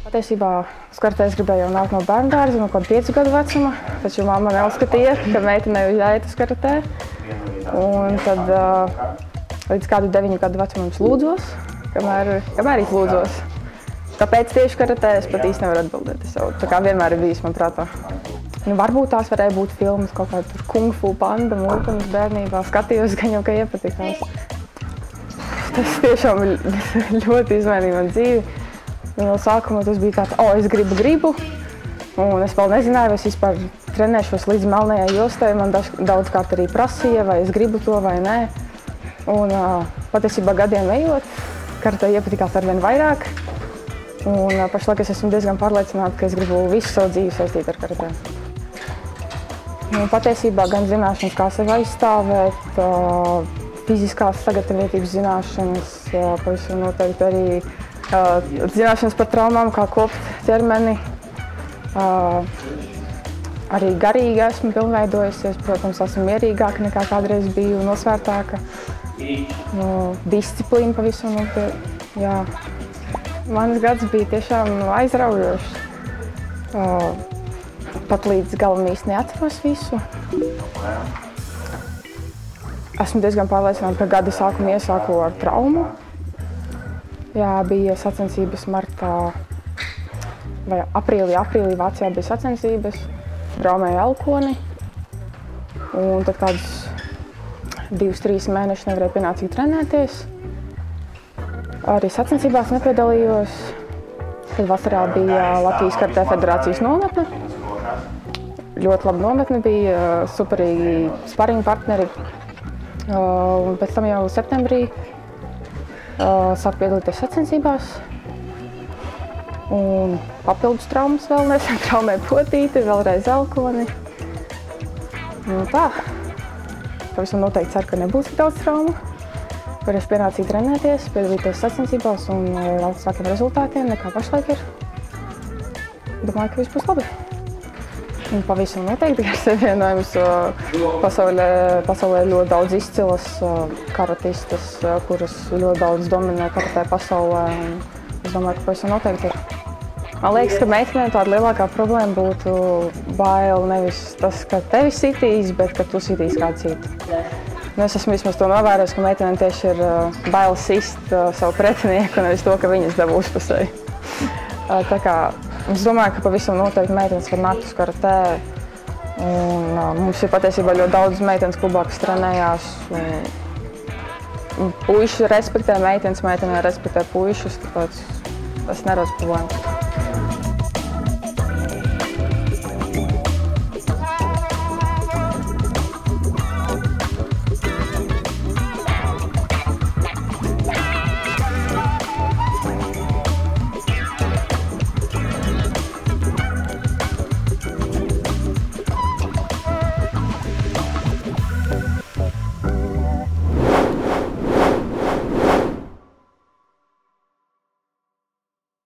Patiesībā uz karatē es gribēju jau nākt no bērndārza, no kaut 5 gadu vecuma, taču mamma neuzskatīja, ka meitenei jāiet uz karatē. Un tad līdz kādu 9 gadu vecumam es lūdzos, kamēr ich lūdzos. Kāpēc tieši karatē, es pat īsti nevaru atbildēt. Es jau tā kā vienmēr ir bijis man prātā. Nu, varbūt tās varēja būt filmas, kaut kāda tur Kung Fu Panda, mūtenes bērnībā. Skatījos, gan jau, ka iepatikās. Tas tiešām ļoti izmainīja man dzīvi. No sākuma tas bija tāds, es gribu. Un es vēl nezināju, vai es vispār trenēšos līdz melnajai jostai. Man daudzkārt arī prasīja, vai es gribu to vai nē. Un patiesībā gadiem ejot, karatē iepatikās arvien vairāk. Un pašlaik es esmu diezgan pārliecināta, ka es gribu visu savu dzīvi saistīt ar karatē. Patiesībā gan zināšanas, kā sevi aizstāvēt, fiziskās sagatavotības zināšanas, pavisam noteikti arī zināšanas par traumām, kā kopt ķermeni. Arī garīgi esmu pilnveidojusies, protams, esmu mierīgāka nekā kādreiz biju, nosvērtāka. Disciplīna pavisam noteikti, jā. Mans gads bija tiešām aizraujošs. Pat līdz galam īsti neatceros visu. Esmu diezgan pārliecināta, ka gada sākumu iesāku ar traumu. Jā, bija sacensības martā vai aprīlī Vācijā bija sacensības. Traumēju elkoni. Un tad kādus 2–3 mēnešus nevarēju pienācīgi trenēties. Arī sacensībās nepiedalījos. Tad vasarā bija Latvijas karatē federācijas nometne. Ļoti laba nometne bija, superīgi sparinga partneri. Un pēc tam jau septembrī sāku piedalīties sacensībās. Un papildus traumas vēl nesen traumēju potīti, vēlreiz elkoni. Tā. Pavisam noteikti ceru, ka nebūs tik daudz traumu. Varēšu pienācīgi trenēties, piedalīties sacensībās un augstākiem rezultātiem nekā pašlaik ir. Domāju, ka viss būs labi. Un pavisam noteikti ar sevi vienojums pasaulē ļoti daudz izcilas karatistas, kuras ļoti daudz dominē karatē pasaulē. Es domāju, ka pavisam noteikti ir. Man liekas, ka meitenēm tāda lielākā problēma būtu bail nevis tas, ka tevi sitīs, bet ka tu sitīs kādu citu. Es esmu vismaz to novērojis, ka meitenēm tieši ir bail sist savu pretinieku, nevis to, ka viņas dabūs pa sevi. Tā kā es domāju, ka pavisam noteikti meitenes var nākt uz karatē. Un mums ir patiesībā ļoti daudz meitenes klubā, kas trenējās. Puiši respektē meitenes, meitenē respektē puišus, tāpēc es neredzu problēmu.